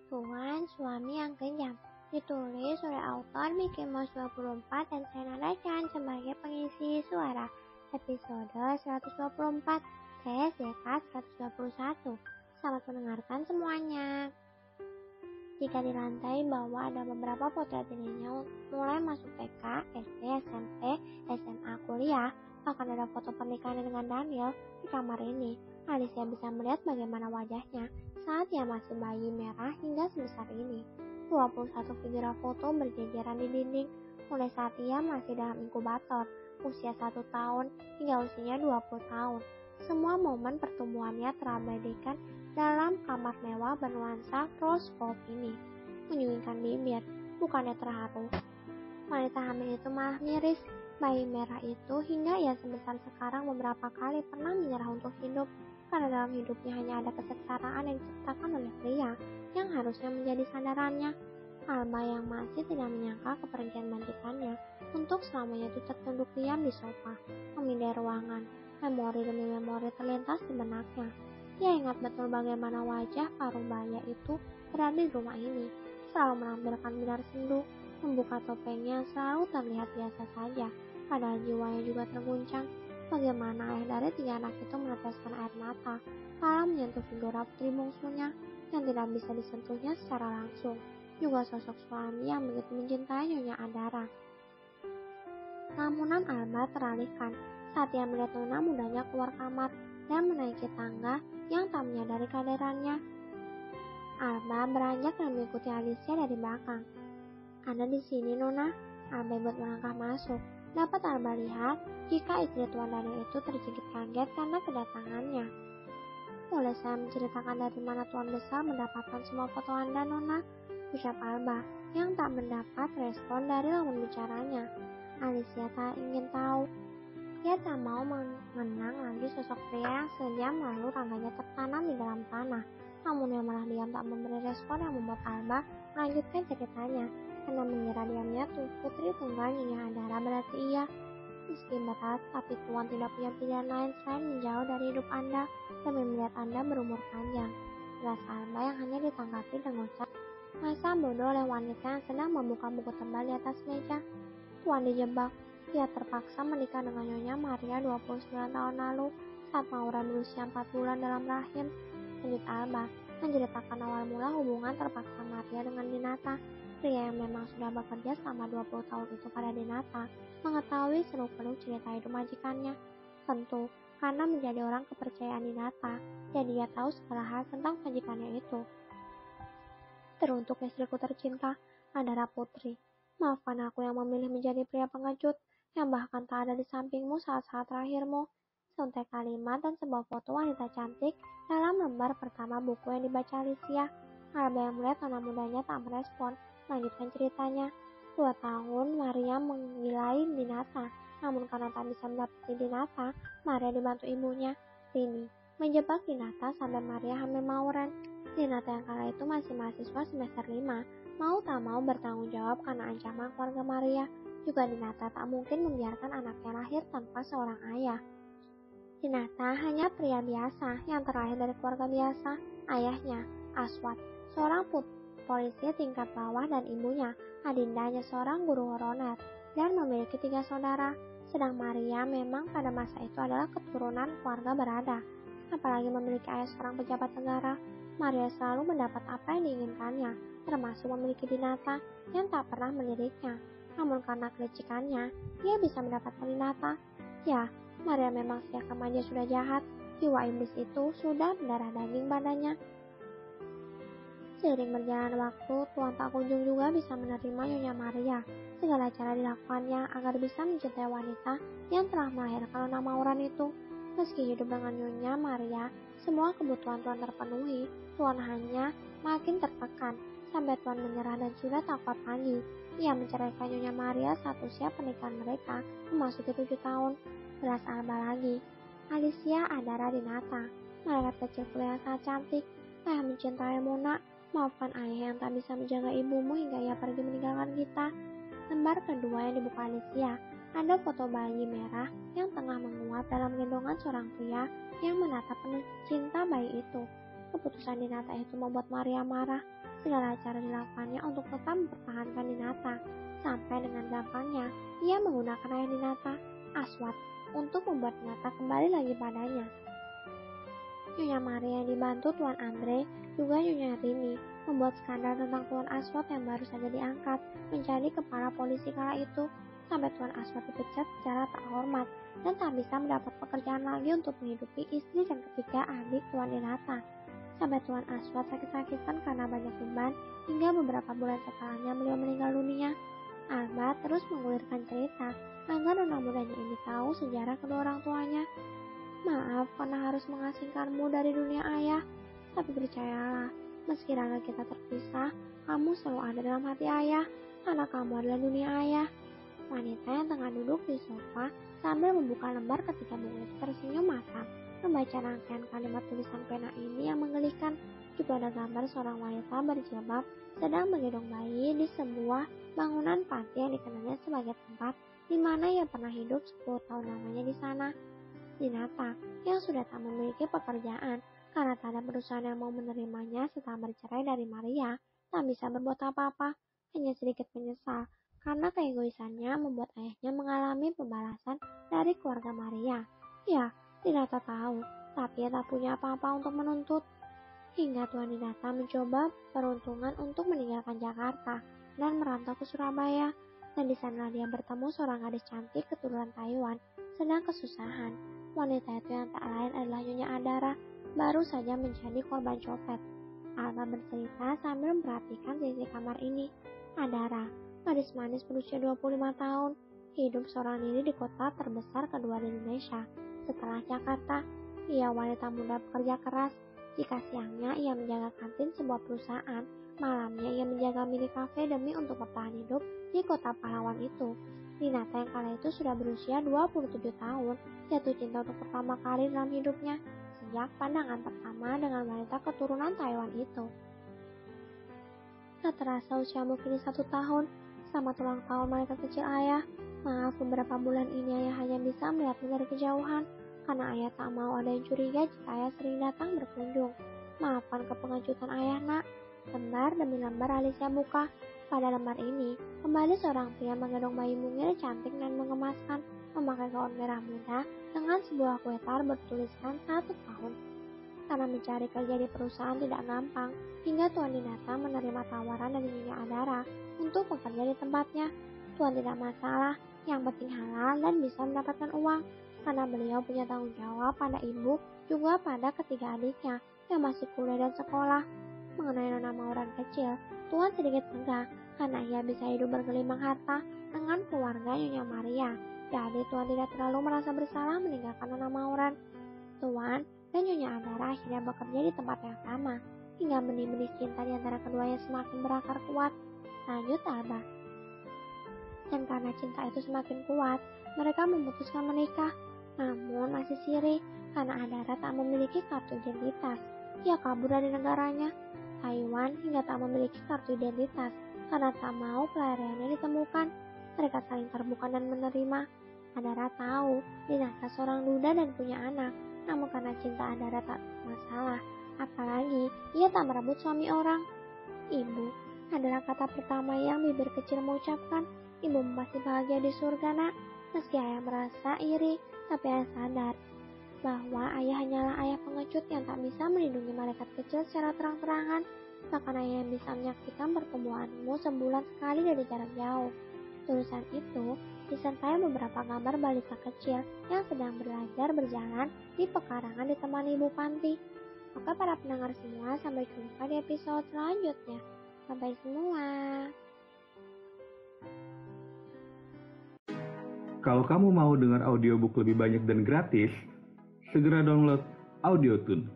Tuan Suami yang Kejam, ditulis oleh autor Mickey Mouse 24 dan Senada Chan sebagai pengisi suara. Episode 124, TSDK 121. Selamat mendengarkan semuanya. Jika di lantai bawah ada beberapa potret dirinya mulai masuk TK, SD, SMP, SMA, kuliah, bahkan ada foto pernikahannya dengan Daniel di kamar ini. Alicia bisa melihat bagaimana wajahnya saat ia masih bayi merah hingga sebesar ini. 21 figura foto berjejeran di dinding, mulai saat ia masih dalam inkubator, usia 1 tahun hingga usianya 20 tahun. Semua momen pertumbuhannya terabadikan dalam kamar mewah bernuansa rose gold ini. Menyuingkan bibir, bukannya terharu. Wanita hamil itu malah miris. Bayi merah itu hingga ia sebesar sekarang beberapa kali pernah menyerah untuk hidup, karena dalam hidupnya hanya ada kesengsaraan yang diciptakan oleh pria yang harusnya menjadi sandarannya. Alba yang masih tidak menyangka kepergian majikannya untuk selamanya itu tertunduk diam di sofa, memindai ruangan. Memori demi memori terlintas di benaknya. Dia ingat betul bagaimana wajah Parung Baya itu berada di rumah ini, selalu menampilkan binar sendu, membuka topengnya yang selalu terlihat biasa saja, padahal jiwanya juga terguncang. Bagaimana ayah dari 3 anak itu meneteskan air mata kala menyentuh figura putri bungsunya yang tidak bisa disentuhnya secara langsung, juga sosok suami yang begitu mencintai Nyonya Adara. Lamunan Alba teralihkan saat ia melihat nona mudanya keluar kamar dan menaiki tangga yang tak menyadari kehadirannya. Alba beranjak dan mengikuti Alicia dari belakang. "Anda di sini, Nona?" Alba buat melangkah masuk. Dapat Alba lihat jika istri Tuan Daniel itu terjepit kaget karena kedatangannya. "Boleh saya menceritakan dari mana Tuan Besar mendapatkan semua foto Anda, Nona?" ucap Alba yang tak mendapat respon dari lawan bicaranya. Alicia tak ingin tahu. Dia tak mau mengenang lagi sosok pria yang sejam lalu raganya tertanam di dalam tanah. Namun dia malah diam tak memberi respon yang membuat Alba melanjutkan ceritanya, karena mengira diamnya putri tunggal Nyonya Adara berarti iya. "Meski berat, tapi Tuan tidak punya pilihan lain selain menjauh dari hidup Anda demi melihat Anda berumur panjang," jelas Alba yang hanya ditanggapi dengan ucap masa bodoh oleh wanita yang sedang membuka buku tebal di atas meja. Tuan dijebak. Dia terpaksa menikah dengan Nyonya Maria 29 tahun lalu saat Maura berusia 4 bulan dalam rahim, lanjut Alba, menceritakan awal mula hubungan terpaksa Maria dengan Dinata. Pria yang memang sudah bekerja selama 20 tahun itu pada Dinata mengetahui seluk-beluk cerita hidup majikannya. Tentu, karena menjadi orang kepercayaan Dinata, jadi dia tahu segala hal tentang majikannya itu. "Teruntuk istriku tercinta, Adara Putri. Maafkan aku yang memilih menjadi pria pengecut, yang bahkan tak ada di sampingmu saat-saat terakhirmu." Seuntai kalimat dan sebuah foto wanita cantik dalam lembar pertama buku yang dibaca Alicia. Alba yang melihat nona mudanya tak merespon, melanjutkan ceritanya. 2 tahun Maria menggilai Dinata, namun karena tak bisa mendapati Dinata, Maria dibantu ibunya, Rini, menjebak Dinata sampai Maria hamil Mauren. Dinata yang kala itu masih mahasiswa semester 5, mau tak mau bertanggung jawab karena ancaman keluarga Maria. Juga Dinata tak mungkin membiarkan anaknya lahir tanpa seorang ayah. Dinata hanya pria biasa yang terlahir dari keluarga biasa. Ayahnya, Aswat, seorang polisi tingkat bawah, dan ibunya, Adinda, hanya seorang guru horoner dan memiliki 3 saudara. Sedang Maria memang pada masa itu adalah keturunan keluarga berada. Apalagi memiliki ayah seorang pejabat negara, Maria selalu mendapat apa yang diinginkannya, termasuk memiliki Dinata yang tak pernah meliriknya. Namun karena kelicikannya, dia bisa mendapatkan Dinata. Ya, Maria memang sejak remaja sudah jahat. Jiwa iblis itu sudah mendarah daging badannya. Seiring berjalan waktu, Tuan tak kunjung juga bisa menerima Nyonya Maria. Segala cara dilakukannya agar bisa mencintai wanita yang telah melahirkan nona Mauren itu. Meski hidup dengan Nyonya Maria, semua kebutuhan Tuan terpenuhi, Tuan hanya makin tertekan, sampai Tuan menyerah dan sudah tak kuat lagi. Ia menceraikan Nyonya Maria saat usia pernikahan mereka memasuki 7 tahun. Belas Alba lagi. Alicia Adara Dinata, malaikat kecilku yang sangat cantik. Ayah mencintaimu, nak. Maafkan ayah yang tak bisa menjaga ibumu hingga ia pergi meninggalkan kita. Lembar kedua yang dibuka Alicia, ada foto bayi merah yang tengah menguap dalam gendongan seorang pria yang menatap penuh cinta bayi itu. Keputusan Dinata itu membuat Maria marah. segala cara dilakukannya untuk tetap mempertahankan Dinata. Sampai dengan gampangnya, ia menggunakan ayah Dinata, Aswat, untuk membuat Dinata kembali lagi padanya. Nyonya Maria yang dibantu Tuan Andre, juga Nyonya Rini, membuat skandal tentang Tuan Aswat yang baru saja diangkat menjadi kepala polisi kala itu, sampai Tuan Aswat dipecat secara tak hormat dan tak bisa mendapat pekerjaan lagi untuk menghidupi istri dan ketiga adik Tuan Dinata. Sampai Tuan Aswat sakit-sakitan karena banyak beban, hingga beberapa bulan setelahnya beliau meninggal dunia. Alba terus menggulirkan cerita agar nona mudanya ini tahu sejarah kedua orang tuanya. Maaf karena harus mengasingkanmu dari dunia ayah, tapi percayalah, meski raga kita terpisah, kamu selalu ada dalam hati ayah, karena kamu adalah dunia ayah. Wanita yang tengah duduk di sofa sambil membuka lembar ketika mengulis tersenyum masam. Membaca rangkaian kalimat tulisan pena ini yang menggelikan, juga ada gambar seorang wanita berjilbab sedang menggendong bayi di sebuah bangunan panti yang dikenalnya sebagai tempat di mana ia pernah hidup 10 tahun lamanya di sana. Dinata yang sudah tak memiliki pekerjaan karena tak ada perusahaan yang mau menerimanya setelah bercerai dari Maria, tak bisa berbuat apa-apa, hanya sedikit menyesal karena keegoisannya membuat ayahnya mengalami pembalasan dari keluarga Maria. Ya, Dinata tahu, tapi ia tak punya apa-apa untuk menuntut. Hingga Tuan Dinata mencoba peruntungan untuk meninggalkan Jakarta dan merantau ke Surabaya. Dan di sana dia bertemu seorang gadis cantik keturunan Taiwan sedang kesusahan. Wanita itu yang tak lain adalah Nyonya Adara, baru saja menjadi korban copet. Alba bercerita sambil memperhatikan sisi kamar ini. Adara, gadis manis berusia 25 tahun, hidup seorang diri di kota terbesar kedua di Indonesia. Setelah Jakarta, ia wanita muda bekerja keras. Jika siangnya ia menjaga kantin sebuah perusahaan, malamnya ia menjaga mini cafe demi untuk bertahan hidup di kota pahlawan itu. Dinata yang kala itu sudah berusia 27 tahun, jatuh cinta untuk pertama kali dalam hidupnya, sejak pandangan pertama dengan wanita keturunan Taiwan itu. Tak terasa usiamu kini 1 tahun, selamat ulang tahun malaikat kecil ayah. Maaf beberapa bulan ini ayah hanya bisa melihatmu dari kejauhan, karena ayah tak mau ada yang curiga jika ayah sering datang berkunjung. Maafkan kepengecutan ayah nak. Lembar demi lembar Alicia buka. Pada lembar ini, kembali seorang pria menggendong bayi mungil cantik dan mengemaskan, memakai gaun merah muda dengan sebuah kuetar bertuliskan 1 tahun. Karena mencari kerja di perusahaan tidak gampang, hingga Tuan Dinata menerima tawaran dari Nyonya Adara untuk bekerja di tempatnya. Tuan tidak masalah, yang penting halal dan bisa mendapatkan uang, karena beliau punya tanggung jawab pada ibu juga pada ketiga adiknya yang masih kuliah dan sekolah. Mengenai nona Mauran kecil, Tuan sedikit lega karena ia bisa hidup bergelimang harta dengan keluarga Nyonya Maria. Jadi Tuan tidak terlalu merasa bersalah meninggalkan nona Mauran. Tuan dan Nyonya Adara akhirnya bekerja di tempat yang sama, hingga benih-benih cinta di antara keduanya semakin berakar kuat. Lanjut Alba. Dan karena cinta itu semakin kuat, mereka memutuskan menikah. Namun masih siri karena Adara tak memiliki kartu identitas. Ia kabur dari negaranya, Taiwan, hingga tak memiliki kartu identitas karena tak mau pelariannya ditemukan. Mereka saling terbuka dan menerima. Adara tahu Dinata seorang duda dan punya anak, namun karena cinta Adara tak masalah, apalagi ia tak merebut suami orang. Ibu adalah kata pertama yang bibir kecil mengucapkan. Ibu pasti bahagia di surga nak. Meski ayah merasa iri, tapi ayah sadar bahwa ayah hanyalah ayah pengecut yang tak bisa melindungi malaikat kecil secara terang-terangan. Bahkan ayah yang bisa menyaksikan pertumbuhanmu sebulan sekali dari jarak jauh. Tulisan itu disertai beberapa gambar balita kecil yang sedang belajar berjalan di pekarangan ditemani ibu panti. Oke para pendengar semua, sampai jumpa di episode selanjutnya. Sampai semua. Kalau kamu mau dengar audiobook lebih banyak dan gratis, segera download Audiotune.